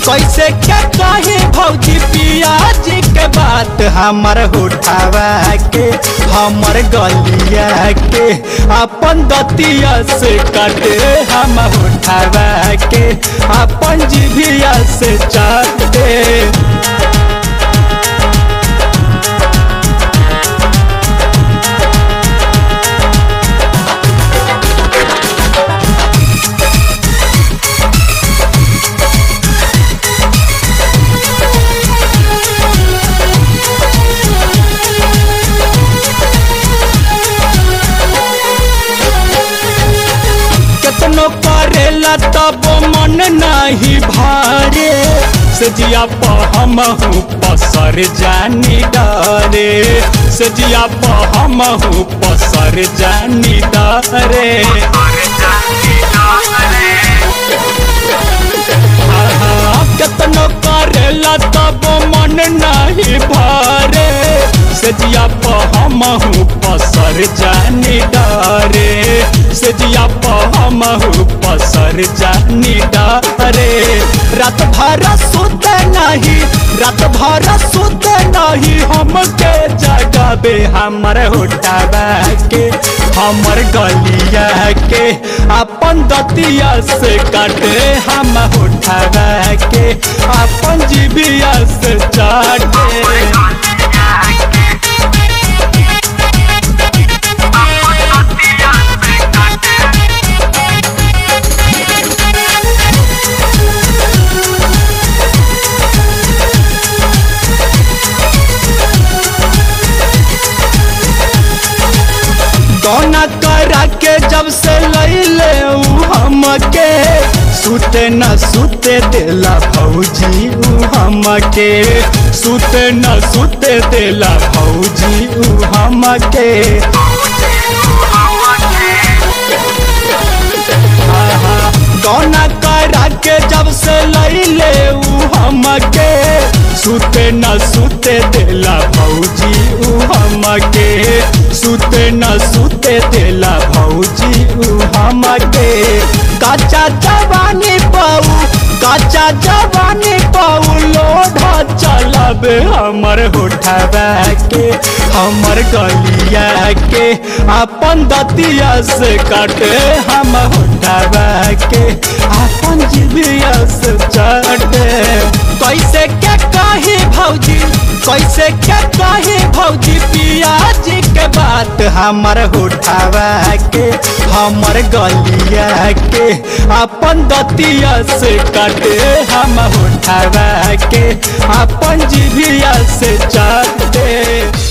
कैसे क्या कहे भौजी पियाज के बात हमर उठावा के हमर गलिया के अपन दतिया से काटे हम उठावा के अपन जीभिया से चाटे। केतनो करेला तब मन नहीं भारे सजिया हमहू पसर जानी डरे सजिया हमहू पसर जानी डरे। केतनो करेला तब मन नहीं भारे सजिया हमहू पसर जानी डरे सजिया हमहू पसर जानी डरे। रात भर सुत नहीं रात भर सुत नहीं हमके जगावे हमर उठावा के हमर गलिया के अपन दतिया से काटे हम उठावा के अपन जीभिया से चाटे। कौना करा के जब से लैले हमके सुते न सुते देला भौजी हमके सुते न सुते देला भौजी हमके। कौना करा के जब से लैले हमके सुते न सुते देला भौजी हमके सुते न सुते देला भौजी हमके। काचा जवानी पाऊ लोढ़ा चलाबे हमर उठावा के हमर गलिया के अपन दतिया से काटे हम उठावा के अपन जीभिया से चाटे। कैसे क्या कहे भौजी कैसे क्या कहे भौजी पियाज के बात हमर उठावा के हमर गलिया के अपन दतिया से काटे हम उठावा के अपन जीभिया से चाटे।